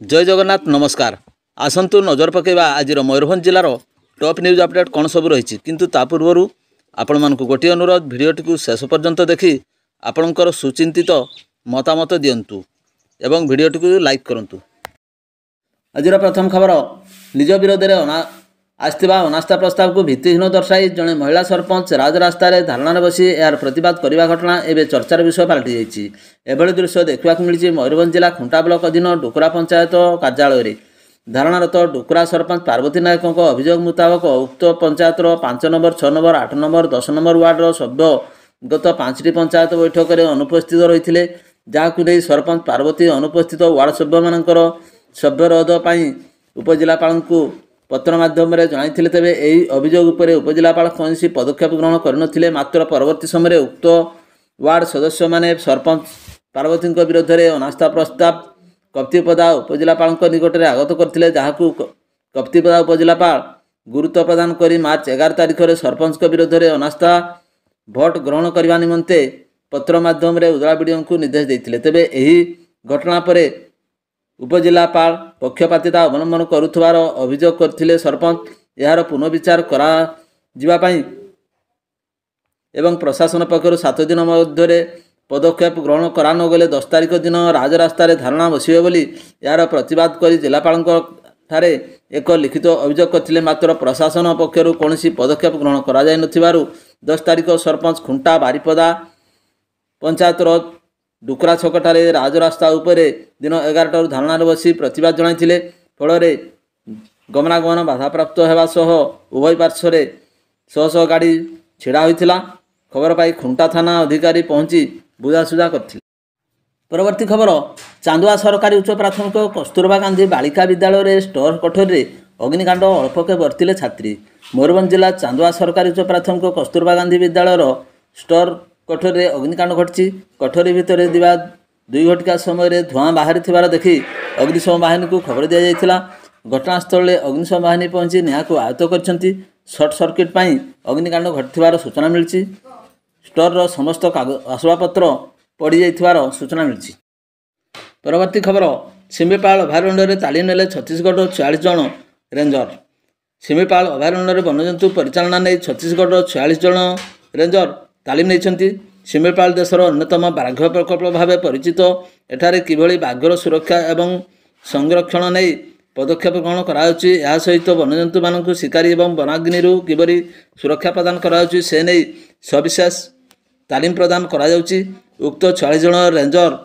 जय जगन्नाथ नमस्कार। आसंतु नजर पकेबा आज मयूरभंज जिलार टॉप न्यूज अपडेट कौन सब रही किंतु ता पूर्व आपण मानक गोटे अनुरोध भिडियोटी को शेष पर्यंत देखि आपणकर सुचिंतित मतामत दिंतु एवं भिडियोटी को लाइक करूँ। आज प्रथम खबर निज विरोध में आसथिबा अनास्था प्रस्ताव को भित्तिहीन दर्शाई जड़े महिला सरपंच राजरास्तार धारणा बसी यार प्रतिवाद करने घटना एवं चर्चार विषय पलटि जाइए। एभली दृश्य देखा मिली मयूरभंज जिला खुंटा ब्लॉक अधीन डुकुरा पंचायत कार्यालय धारणारत डुकुरा सरपंच पार्वती नायकों अभियोग मुताबक उक्त पंचायतर 5 नंबर 6 नंबर 8 नंबर 10 नंबर वार्डर सभ्य गत 5टी पंचायत बैठक में अनुपस्थित रही है, जहां नहीं सरपंच पार्वती अनुपस्थित वार्ड सभ्य मानकर सभ्यरोध पर उपजिलापाल को पत्र माध्यम जन तेरे यही अभियोग उपर उपजिलापाल कौन पदक्षेप ग्रहण कर मात्र परवर्ती समय उक्त वार्ड सदस्य माने सरपंच पार्वती विरोध में अनास्था प्रस्ताव कप्तिपदा उपजिलापाल निकट में आगत करते, जहाँ कप्तिपदा उपजिलापाल गुरुत्व प्रदान कर मार्च 11 तारिख में सरपंच विरोध में अनास्था भोट ग्रहण करने निमंते पत्र माध्यम उदला विडीओ को निर्देश देते। तेबे यही घटना पर उपजिलापाल पक्षपातिता अवलंबन करुवार अभियोग करथिले सरपंच यार पुनर्विचार करा जिवापाई एवं प्रशासन पक्षर 7 दिन मध्य पदक्षेप ग्रहण करा नगले 10 तारिख दिन राजरास्तार धारणा बसिबे बोली यार प्रतिवाद कर जिलापाल ठारे एक लिखित अभियोग करथिले, मात्र प्रशासन पक्षर कौन पदक्षेप ग्रहण करा जाय नथिबारु 10 तारिख सरपंच खुंटा बारिपदा पंचायतर डुकुरा छकटारे राजरास्ता उपरे दिन 11 धारणा बसी प्रतिवाद जनाइथिले। फल गमनागमन बाधाप्राप्त होगा सह उभय पार्श्व शह शह गाड़ी छिड़ा होता। खबर पाई खुंटा थाना अधिकारी पहुंची बुझासुझा करथिले। परवर्ती खबर चांदुआ सरकारी उच्च प्राथमिक कस्तूरबा गांधी बालिका विद्यालय स्टोर कोठरी अग्निकांड अल्पके बर्तिले छात्री। मयूरभंज जिला चांदुआ सरकारी उच्च प्राथमिक कस्तूरबा गांधी विद्यालय स्टोर कोठरी अग्निकांड घटी। कोठरी भितर दिवा 2 घटिका समय धूआं बाहरी थिबार देखि अग्निशम बाहिनी को खबर दिया जायथिला। घटनास्थल में अग्निशम बाहिनी पहुंची निआ को आयत्त करछंती। सर्ट सर्किट पाई अग्निकांड घटिथिबार सूचना मिलछि। स्टोर समस्त आसबाबपत्र पड़ी जाइथिबार सूचना मिलछि। परवर्ती खबर सिमिपाल अभयारण्य तालीम नेले छत्तीसगढ़ 46 जन रेंजर। सिमिपाल अभयारण्य वन्यजंतु परिचालना नहीं छत्तीसगढ़ 46 जन रेंजर तालीम नहीं। सिमिपाल देशर अन्यतम बाघ प्रकल्प भाव परिचित। एठारे किभली बाघर सुरक्षा एवं संरक्षण नहीं पदक्षेप ग्रहण कराउछि, या सहित वन्यजंतु मानक शिकारी एवं वनाग्नि किभली सुरक्षा प्रदान कराउछि से नहीं सविशेष तालीम प्रदान कराउछि। उक्त 46 जन रेंजर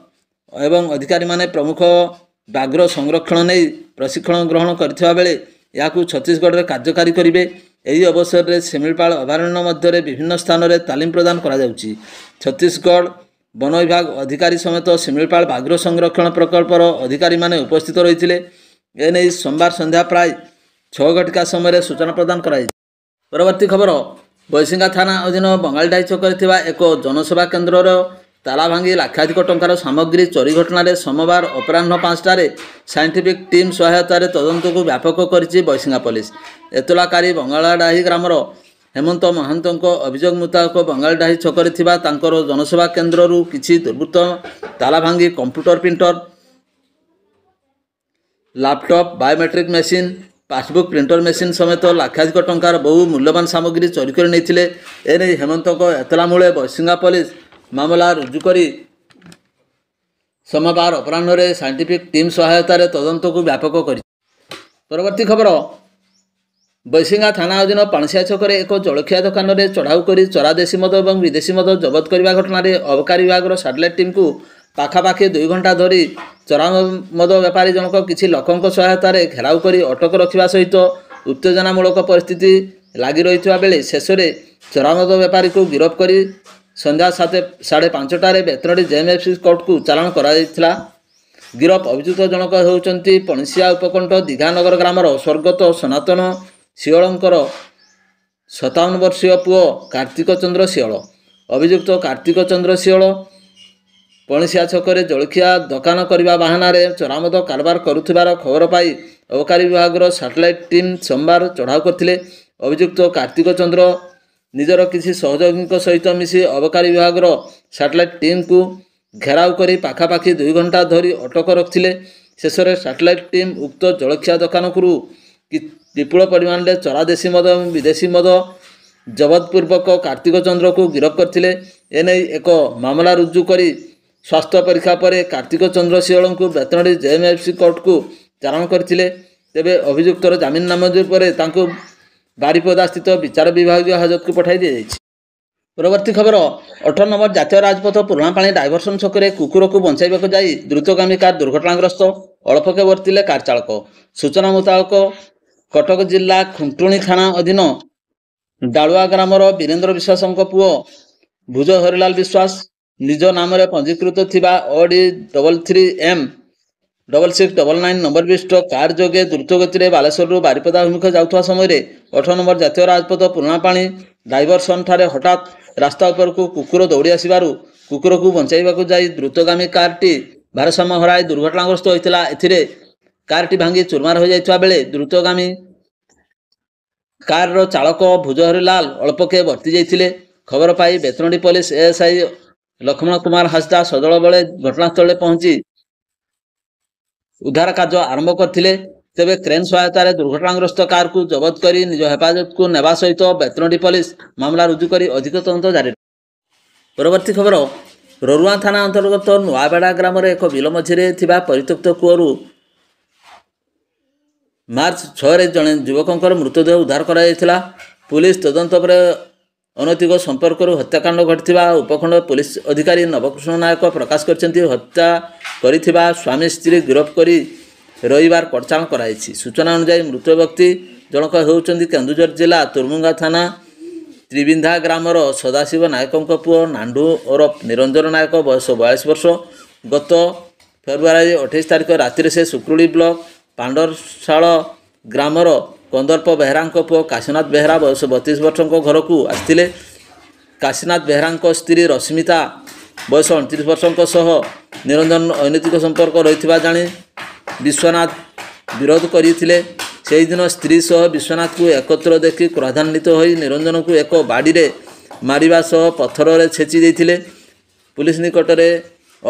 एवं अधिकारी माने प्रमुख बाघर संरक्षण नहीं प्रशिक्षण ग्रहण करथिबा बेले याकू छत्तीसगढ़ में कार्यकारी करिवे। यही अवसर में सिमिपाल अभयारण्य मध्य विभिन्न स्थान में तालीम प्रदान करा जाउछि। छत्तीसगढ़ वन विभाग अधिकारी समेत सिमिपाल बाघ संरक्षण प्रकल्पर अधिकारी माने उपस्थित रही। एने सोमवार संध्या प्राय 6 घटिका समय सूचना प्रदान कराई। परवर्ती खबर बैसिंगा थाना अधीन बंगालडाई छक एक जनसेवा केन्द्र ताला भांगी लाखाधिक टंकार सामग्री चोरी घटना सोमवार अपराह्न 5टारे साइंटिफिक टीम सहायतार तदंत को व्यापक करिछि बैसिंगा पुलिस। एतलाकारी बंगालडाही ग्रामर हेमंत महांत अभियोग मुताबक बंगालडाही छकरे थिबा तांकर जनसेवा केन्द्र किछि दुर्बृत्त ताला भांगी computer printer laptop biometric machine passbook printer machine समेत लाखाधिक टंकार बहु मूल्यवान सामग्री चोरी कर नहीं। एने हेमंत एतला मूले बैसिंगा पुलिस मामला रुजु करी सोमवार अपराह्न साइंटिफिक टीम सहायतार तदंत को व्यापक कर। परवर्ती खबर बैसिंगा थाना अधीन पाणसिया छकरे एक जलखिया दुकान में चढ़ाऊ कर चरा देशी मद और विदेशी मद जबत करने घटना अबकारी विभाग सैटेलाइट टीम को पाखापाखि 2 घंटा धरी चरा मद व्यापारी जनक किसी लोकों सहायतार घेराव कर अटक रखा सहित उत्तेजनामूलक परिस्थिति लगी रही बेले शेष में चरा मद व्यापारी को गिरफ्त कर संध्या 5:30 बेतनडी जेएमएफसी कोर्ट को चालाण करा। गिरफ अभियुक्त जनक होउचंती पणसिया उपकंठ दीघानगर ग्रामर स्वर्गत सनातन शिवलंकर 57 वर्षीय पुओ कार्तिक चंद्र शिवल। अभियुक्त कार्तिक चंद्र शिवल पणसिया छकरे जलखिया दुकान करने बाहाना चरामद कारबार करुथिबार खबर पाई अबकारी विभाग सैटेलाइट टीम सोमवार चढ़ाऊ करथिले। अभियुक्त कार्तिक चंद्र निजर किसी सहयोगी सहित मिसी अबकारी विभाग सैटेलाइट टीम को घेराव कर पाखापाखि 2 घंटा धरी अटक रखिले। ଶେଷରେ ସାଟେଲାଇଟ୍ ଟିମ୍ ଉକ୍ତ ଜଳଖିଆ ଦୋକାନରୁ ବିପୁଳ ପରିମାଣରେ ଚରା ଦେଶୀ ମଦ ଏବଂ ବିଦେଶୀ ମଦ ଜବତ ପୂର୍ବକ କାର୍ତ୍ତିକ ଚନ୍ଦ୍ରକୁ ଗିରଫ କରିଥିଲେ। ଏନେଇ ଏକ ମାମଲା ରୁଜୁ କରି ସ୍ୱାସ୍ଥ୍ୟ ପରୀକ୍ଷା ପରେ କାର୍ତ୍ତିକ ଚନ୍ଦ୍ର ସିଂହଳଙ୍କୁ ବେତନଟୀ ଜେଏମ୍ଏଫ୍ସି କୋର୍ଟକୁ ଚାଲାଣ କରିଥିଲେ। ତେବେ ଅଭିଯୁକ୍ତର ଜାମିନ ନାମଞ୍ଜୁର ପରେ ତାଙ୍କୁ ବାରିପଦାସ୍ଥିତ ବିଚାର ବିଭାଗୀୟ ହାଜତକୁ ପଠାଇ ଦିଆଯାଇଛି। ପରବର୍ତ୍ତୀ ଖବର 18 ନମ୍ବର ଜାତୀୟ ରାଜପଥ ପୁରୁଣାପାଣି ଡାଇଭରସନ୍ ଛକରେ କୁକୁରକୁ ବଞ୍ଚାଇବାକୁ ଯାଇ ଦ୍ରୁତଗାମୀ କାର୍ ଦୁର୍ଘଟଣାଗ୍ରସ୍ତ, ଅଳ୍ପକେ ବର୍ତ୍ତିଲେ କାର୍ ଚାଳକ। ସୂଚନା ମୁତାବକ କଟକ ଜିଲ୍ଲା ଖୁଣ୍ଟୁଣି ଥାନା ଅଧୀନ ଡାଳୁଆ ଗ୍ରାମର ବୀରେନ୍ଦ୍ର ବିଶ୍ୱାସଙ୍କ ପୁଅ ଭୁଜ ହରିଲାଲ ବିଶ୍ୱାସ ନିଜ ନାମରେ ପଞ୍ଜୀକୃତ ଥିବା OD 33M6699 ନମ୍ବର ବିଶିଷ୍ଟ କାର୍ ଯୋଗେ ଦ୍ରୁତଗତିରେ ବାଲେଶ୍ୱରରୁ ବାରିପଦା ଅଭିମୁଖେ ଯାଉଥିବା ସମୟରେ 18 ନମ୍ବର ଜାତୀୟ ରାଜପଥ ପୁରୁଣାପାଣି ଡାଇଭରସନ୍ ଠାରେ ହଠାତ୍ ରାସ୍ତା ଉପରକୁ କୁକୁର ଦୌଡ଼ି ଆସିବାରୁ କୁକୁରକୁ ବଞ୍ଚାଇବାକୁ ଯାଇ ଦ୍ରୁତଗାମୀ କାର୍ଟି ଭାରସାମ୍ୟ ହରାଇ ଦୁର୍ଘଟଣାଗ୍ରସ୍ତ ହୋଇଥିଲା। ଏଥିରେ କାର୍ଟି ଭାଙ୍ଗି ଚୁରମାର ହୋଇଯାଇଥିବା ବେଳେ ଦ୍ରୁତଗାମୀ କାର୍ର ଚାଳକ ଭୁଜହରିଲାଲ ଅଳ୍ପକେ ବର୍ତ୍ତି ଯାଇଥିଲେ। ଖବର ପାଇ ବେତନଟୀ ପୋଲିସ ASI ଲକ୍ଷ୍ମଣ କୁମାର ହାସଦା ସଦଳ ବେଳେ ଘଟଣାସ୍ଥଳରେ ପହଞ୍ଚି ଉଦ୍ଧାର କାର୍ଯ୍ୟ ଆରମ୍ଭ କରିଥିଲେ। ତେବେ କ୍ରେନ୍ ସହାୟତାରେ ଦୁର୍ଘଟଣାଗ୍ରସ୍ତ କାର୍କୁ ଜବତ କରି ନିଜ ହେଫାଜତକୁ ନେବା ସହିତ ବେତନଟୀ ପୋଲିସ ମାମଲା ରୁଜୁ କରି ଅଧିକ ତଦନ୍ତ ଜାରି ରଖିଛି। ପରବର୍ତ୍ତୀ ଖବର ରରୁଆଁ ଥାନା ଅନ୍ତର୍ଗତ ନୂଆବେଡ଼ା ଗ୍ରାମରେ ଏକ ବିଲ ମଝିରେ ଥିବା ପରିତ୍ୟକ୍ତ କୂଅରୁ ମାର୍ଚ୍ଚ 6ରେ ଜଣେ ଯୁବକଙ୍କର ମୃତଦେହ ଉଦ୍ଧାର କରାଯାଇଥିଲା। ପୁଲିସ ତଦନ୍ତ ପରେ ଅନୈତିକ ସମ୍ପର୍କରୁ ହତ୍ୟାକାଣ୍ଡ ଘଟିଥିବା ଉପଖଣ୍ଡ ପୁଲିସ ଅଧିକାରୀ ନବକୃଷ୍ଣ ନାୟକ ପ୍ରକାଶ କରିଛନ୍ତି। ହତ୍ୟା କରିଥିବା ସ୍ୱାମୀ ସ୍ତ୍ରୀ ଗିରଫ କରି ରବିବାର କଡ଼ଚାଲାଣ କରାଯାଇଛି। ସୂଚନା ଅନୁଯାୟୀ ମୃତ ବ୍ୟକ୍ତି ଜଣକ ହେଉଛନ୍ତି କେନ୍ଦୁଝର ଜିଲ୍ଲା ତୁର୍ମୁଙ୍ଗା ଥାନା ତ୍ରିବିନ୍ଧା ଗ୍ରାମର ସଦାଶିବ ନାୟକଙ୍କ ପୁଅ ନାଣ୍ଡୁ ଓରଫ ନିରଞ୍ଜନ ନାୟକ, ବୟସ 42 ବର୍ଷ। ଗତ ଫେବୃଆରୀ 28 ତାରିଖ ରାତିରେ ସେ ସୁକ୍ରୁଡ଼ି ବ୍ଲକ ପାଣ୍ଡରଶାଳ ଗ୍ରାମର କନ୍ଦର୍ପ ବେହେରାଙ୍କ ପୁଅ କାଶୀନାଥ ବେହେରା, ବୟସ 32 ବର୍ଷଙ୍କ ଘରକୁ ଆସିଥିଲେ। କାଶୀନାଥ ବେହେରାଙ୍କ ସ୍ତ୍ରୀ ରଶ୍ମିତା, ବୟସ 29 ବର୍ଷଙ୍କ ସହ ନିରଞ୍ଜନ ଅନୈତିକ ସମ୍ପର୍କ ରହିଥିବା ଜାଣି ବିଶ୍ୱନାଥ ବିରୋଧ କରିଥିଲେ। ସେହିଦିନ ସ୍ତ୍ରୀ ସହ ବିଶ୍ୱନାଥକୁ ଏକତ୍ର ଦେଖି କ୍ରୋଧାନ୍ୱିତ ହୋଇ ନିରଞ୍ଜନକୁ ଏକ ବାଡ଼ିରେ ମାରିବା ସହ ପଥରରେ ଛେଚି ଦେଇଥିଲେ। ପୁଲିସ ନିକଟରେ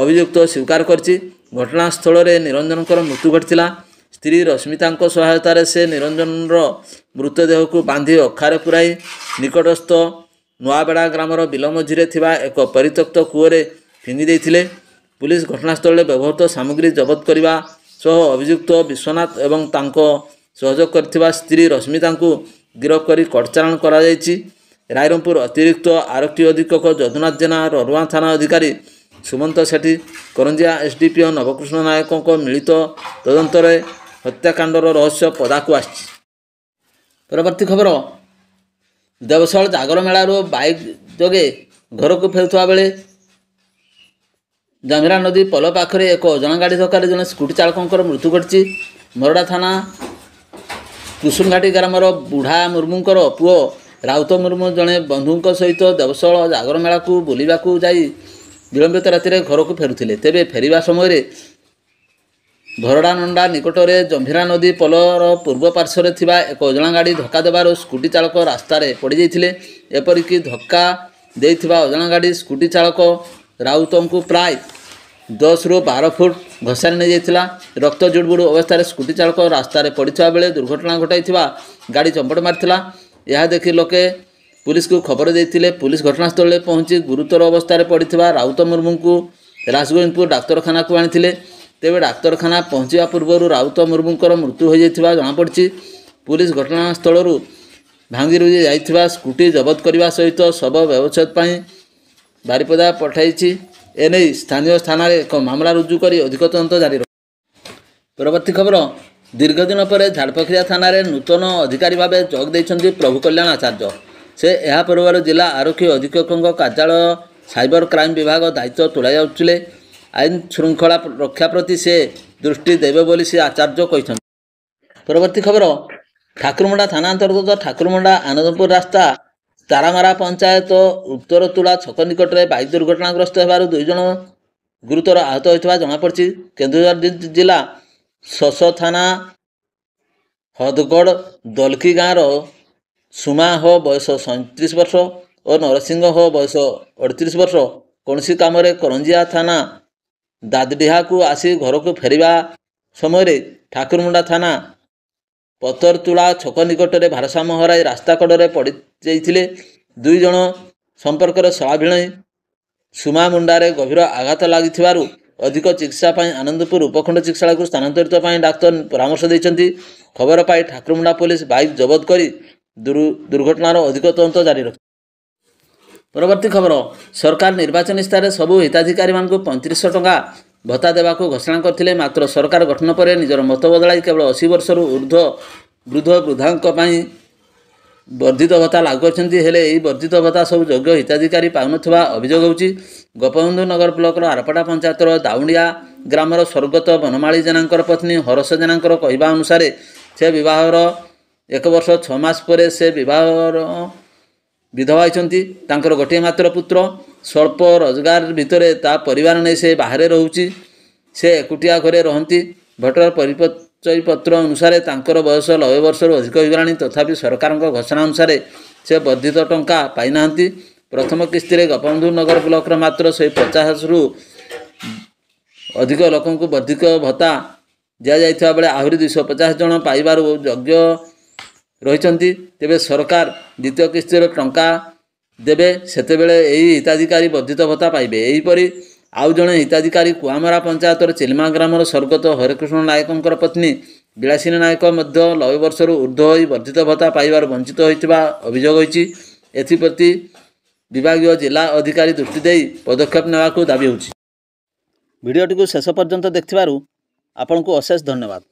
ଅଭିଯୁକ୍ତ ସ୍ୱୀକାର କରିଛି। ଘଟଣାସ୍ଥଳରେ ନିରଞ୍ଜନଙ୍କର ମୃତ୍ୟୁ ଘଟିଥିଲା। ସ୍ତ୍ରୀ ରଶ୍ମିତାଙ୍କ ସହାୟତାରେ ସେ ନିରଞ୍ଜନର ମୃତଦେହକୁ ବାନ୍ଧି ଅଖାରେ ପୁରାଇ ନିକଟସ୍ଥ ନୂଆବେଡ଼ା ଗ୍ରାମର ବିଲ ମଝିରେ ଥିବା ଏକ ପରିତ୍ୟକ୍ତ କୂଅରେ ଫିଙ୍ଗି ଦେଇଥିଲେ। ପୁଲିସ ଘଟଣାସ୍ଥଳରେ ବ୍ୟବହୃତ ସାମଗ୍ରୀ ଜବତ କରିବା ସହ ଅଭିଯୁକ୍ତ ବିଶ୍ୱନାଥ ଏବଂ ତାଙ୍କ ସହଯୋଗ କରିଥିବା ସ୍ତ୍ରୀ ରଶ୍ମିତାଙ୍କୁ ଗିରଫ କରି କଡ଼ଚାଲାଣ କରାଯାଇଛି। ରାଇରଙ୍ଗପୁର ଅତିରିକ୍ତ ଆରକ୍ଷୀ ଅଧୀକ୍ଷକ ଯଦୁନାଥ ଜେନା, ରରୁଆଁ ଥାନା ଅଧିକାରୀ ସୁମନ୍ତ ସେଠୀ, କରଞ୍ଜିଆ SDPO ନବକୃଷ୍ଣ ନାୟକଙ୍କ ମିଳିତ ତଦନ୍ତରେ ହତ୍ୟାକାଣ୍ଡର ରହସ୍ୟ ପଦାକୁ ଆସିଛି। ପରବର୍ତ୍ତୀ ଖବର ଦେବସଳ ଜାଗର ମେଳାରୁ ବାଇକ୍ ଯୋଗେ ଘରକୁ ଫେରୁଥିବା ବେଳେ ଜାମ୍ଭିରା ନଦୀ ପୋଲ ପାଖରେ ଏକ ଅଜଣା ଗାଡ଼ି ଧକ୍କାରେ ଜଣେ ସ୍କୁଟି ଚାଳକଙ୍କର ମୃତ୍ୟୁ ଘଟିଛି। ମରଡ଼ା ଥାନା କୁସୁମଘାଟି ଗ୍ରାମର ବୁଢ଼ା ମୁର୍ମୁଙ୍କର ପୁଅ ରାଉତ ମୁର୍ମୁ ଜଣେ ବନ୍ଧୁଙ୍କ ସହିତ ଦେବସଳ ଜାଗର ମେଳାକୁ ବୁଲିବାକୁ ଯାଇ ବିଳମ୍ବିତ ରାତିରେ ଘରକୁ ଫେରୁଥିଲେ। ତେବେ ଫେରିବା ସମୟରେ ଭରଡ଼ାନଣ୍ଡା ନିକଟରେ ଜମ୍ଭିରା ନଦୀ ପୋଲର ପୂର୍ବ ପାର୍ଶ୍ୱରେ ଥିବା ଏକ ଅଜଣା ଗାଡ଼ି ଧକ୍କା ଦେବାରୁ ସ୍କୁଟି ଚାଳକ ରାସ୍ତାରେ ପଡ଼ିଯାଇଥିଲେ। ଏପରିକି ଧକ୍କା ଦେଇଥିବା ଅଜଣା ଗାଡ଼ି ସ୍କୁଟି ଚାଳକ ରାଉତଙ୍କୁ ପ୍ରାୟ 10ରୁ 12 ଫୁଟ ଘୋଷାରି ନେଇଯାଇଥିଲା। ରକ୍ତ ଜୁଡ଼ବୁଡ଼ ଅବସ୍ଥାରେ ସ୍କୁଟି ଚାଳକ ରାସ୍ତାରେ ପଡ଼ିଥିବା ବେଳେ ଦୁର୍ଘଟଣା ଘଟାଇଥିବା ଗାଡ଼ି ଚମ୍ପଟ ମାରିଥିଲା। ଏହା ଦେଖି ଲୋକେ ପୁଲିସକୁ ଖବର ଦେଇଥିଲେ। ପୁଲିସ ଘଟଣାସ୍ଥଳରେ ପହଞ୍ଚି ଗୁରୁତର ଅବସ୍ଥାରେ ପଡ଼ିଥିବା ରାଉତ ମୁର୍ମୁଙ୍କୁ ରାଜଗୋବିନ୍ଦପୁର ଡାକ୍ତରଖାନାକୁ ଆଣିଥିଲେ। ତେବେ ଡାକ୍ତରଖାନା ପହଞ୍ଚିବା ପୂର୍ବରୁ ରାଉତ ମୁର୍ମୁଙ୍କର ମୃତ୍ୟୁ ହୋଇଯାଇଥିବା ଜଣାପଡ଼ିଛି। ପୁଲିସ ଘଟଣାସ୍ଥଳରୁ ଭାଙ୍ଗିରୁଜି ଯାଇଥିବା ସ୍କୁଟି ଜବତ କରିବା ସହିତ ଶବ ବ୍ୟବଚ୍ଛେଦ ପାଇଁ ବାରିପଦା ପଠାଇଛି। ଏନେଇ ସ୍ଥାନୀୟ ଥାନାରେ ଏକ ମାମଲା ରୁଜୁ କରି ଅଧିକ ତଦନ୍ତ ଜାରି ରହିଛି। ପରବର୍ତ୍ତୀ ଖବର ଦୀର୍ଘଦିନ ପରେ ଝାଡ଼ପଖରିଆ ଥାନାରେ ନୂତନ ଅଧିକାରୀ ଭାବେ ଯୋଗ ଦେଇଛନ୍ତି ପ୍ରଭୁ କଲ୍ୟାଣ ଆଚାର୍ଯ୍ୟ। ସେ ଏହା ପୂର୍ବରୁ ଜିଲ୍ଲା ଆରକ୍ଷୀ ଅଧୀକ୍ଷକଙ୍କ କାର୍ଯ୍ୟାଳୟ ସାଇବର କ୍ରାଇମ ବିଭାଗ ଦାୟିତ୍ୱ ତୁଲାଇ ଯାଉଥିଲେ। ଆଇନ ଶୃଙ୍ଖଳା ରକ୍ଷା ପ୍ରତି ସେ ଦୃଷ୍ଟି ଦେବେ ବୋଲି ସେ ଆଚାର୍ଯ୍ୟ କହିଛନ୍ତି। ପରବର୍ତ୍ତୀ ଖବର ଠାକୁରମୁଣ୍ଡା ଥାନା ଅନ୍ତର୍ଗତ ଠାକୁରମୁଣ୍ଡା ଆନନ୍ଦପୁର ରାସ୍ତା ତାରାମାରା ପଞ୍ଚାୟତ ଉତ୍ତରତୁଳା ଛକ ନିକଟରେ ବାଇକ୍ ଦୁର୍ଘଟଣାଗ୍ରସ୍ତ ହେବାରୁ 2 ଜଣ ଗୁରୁତର ଆହତ ହୋଇଥିବା ଜଣାପଡ଼ିଛି। କେନ୍ଦୁଝର ଜିଲ୍ଲା ଶୋଷ ଥାନା ହଦଗଡ଼ ଦଲକି ଗାଁର ସୁମା ହୋ ବୟସ 37 ବର୍ଷ ଓ ନରସିଂହ ହୋ ବୟସ 38 ବର୍ଷ କୌଣସି କାମରେ କରଞ୍ଜିଆ ଥାନା ଦାଦଡିହାକୁ ଆସି ଘରକୁ ଫେରିବା ସମୟରେ ଠାକୁରମୁଣ୍ଡା ଥାନା ପତରତୁଳା ଛକ ନିକଟରେ ଭାରସାମ୍ୟ ହରାଇ ରାସ୍ତା କଡ଼ରେ ପଡ଼ିଯାଇଥିଲେ। ଦୁଇ ଜଣ ସମ୍ପର୍କରେ ଶଳା ଭିଣେଇ ସୁମା ମୁଣ୍ଡାରେ ଗଭୀର ଆଘାତ ଲାଗିଥିବାରୁ ଅଧିକ ଚିକିତ୍ସା ପାଇଁ ଆନନ୍ଦପୁର ଉପଖଣ୍ଡ ଚିକିତ୍ସାଳୟକୁ ସ୍ଥାନାନ୍ତରିତ ପାଇଁ ଡାକ୍ତର ପରାମର୍ଶ ଦେଇଛନ୍ତି। ଖବର ପାଇ ଠାକୁରମୁଣ୍ଡା ପୋଲିସ ବାଇକ୍ ଜବତ କରି ଦୁର୍ଘଟଣାର ଅଧିକ ତଦନ୍ତ ଜାରି ରଖିଛି। ପରବର୍ତ୍ତୀ ଖବର, ସରକାର ନିର୍ବାଚନ ଇସ୍ତାହାରରେ ସବୁ ହିତାଧିକାରୀମାନଙ୍କୁ 3500 ଟଙ୍କା ଭତ୍ତା ଦେବାକୁ ଘୋଷଣା କରିଥିଲେ। ମାତ୍ର ସରକାର ଗଠନ ପରେ ନିଜର ମତ ବଦଳାଇ କେବଳ 80 ବର୍ଷରୁ ଉର୍ଦ୍ଧ୍ୱ ବୃଦ୍ଧ ବୃଦ୍ଧାଙ୍କ ପାଇଁ ବର୍ଦ୍ଧିତ ଭତ୍ତା ଲାଗୁ କରିଛନ୍ତି। ହେଲେ ଏହି ବର୍ଦ୍ଧିତ ଭତ୍ତା ସବୁ ଯୋଗ୍ୟ ହିତାଧିକାରୀ ପାଉନଥିବା ଅଭିଯୋଗ ହେଉଛି। ଗୋପବନ୍ଧୁ ନଗର ବ୍ଲକର ଆରପଡ଼ା ପଞ୍ଚାୟତର ଦାଉଣ୍ଡିଆ ଗ୍ରାମର ସ୍ୱର୍ଗତ ବନମାଳୀ ଜେନାଙ୍କର ପତ୍ନୀ ହରସ ଜେନାଙ୍କର କହିବା ଅନୁସାରେ ସେ ବିବାହର 1 ବର୍ଷ 6 ମାସ ପରେ ସେ ବିଧବା ହୋଇଛନ୍ତି। ତାଙ୍କର ଗୋଟିଏ ମାତ୍ର ପୁତ୍ର। ସ୍ୱଳ୍ପ ରୋଜଗାର ଭିତରେ ତା ପରିବାର ନେଇ ସେ ବାହାରେ ରହୁଛି। ସେ ଏକୁଟିଆ ଘରେ ରହନ୍ତି। ଭୋଟର ପରିଚୟପତ୍ର ଅନୁସାରେ ତାଙ୍କର ବୟସ 90 ବର୍ଷରୁ ଅଧିକ ହୋଇଗଲାଣି। ତଥାପି ସରକାରଙ୍କ ଘୋଷଣା ଅନୁସାରେ ସେ ବର୍ଦ୍ଧିତ ଟଙ୍କା ପାଇନାହାନ୍ତି। ପ୍ରଥମ କିସ୍ତିରେ ଗୋପବନ୍ଧୁ ନଗର ବ୍ଲକର ମାତ୍ର 150ରୁ ଅଧିକ ଲୋକଙ୍କୁ ବର୍ଦ୍ଧିତ ଭତ୍ତା ଦିଆଯାଇଥିବା ବେଳେ ଆହୁରି 250 ଜଣ ପାଇବାରୁ ଯୋଗ୍ୟ ରହିଛନ୍ତି। ତେବେ ସରକାର ଦ୍ୱିତୀୟ କିସ୍ତିର ଟଙ୍କା ଦେବେ, ସେତେବେଳେ ଏହି ହିତାଧିକାରୀ ବର୍ଦ୍ଧିତ ଭତ୍ତା ପାଇବେ। ଏହିପରି ଆଉ ଜଣେ ହିତାଧିକାରୀ କୁଆମରା ପଞ୍ଚାୟତର ଚିଲିମା ଗ୍ରାମର ସ୍ୱର୍ଗତ ହରେକୃଷ୍ଣ ନାୟକଙ୍କର ପତ୍ନୀ ବିଳାସିନୀ ନାୟକ ମଧ୍ୟ 90 ବର୍ଷରୁ ଉର୍ଦ୍ଧ୍ୱ ହୋଇ ବର୍ଦ୍ଧିତ ଭତ୍ତା ପାଇବାରୁ ବଞ୍ଚିତ ହୋଇଥିବା ଅଭିଯୋଗ ହୋଇଛି। ଏଥିପ୍ରତି ବିଭାଗୀୟ ଜିଲ୍ଲା ଅଧିକାରୀ ଦୃଷ୍ଟି ଦେଇ ପଦକ୍ଷେପ ନେବାକୁ ଦାବି ହେଉଛି। ଭିଡ଼ିଓଟିକୁ ଶେଷ ପର୍ଯ୍ୟନ୍ତ ଦେଖିଥିବାରୁ ଆପଣଙ୍କୁ ଅଶେଷ ଧନ୍ୟବାଦ।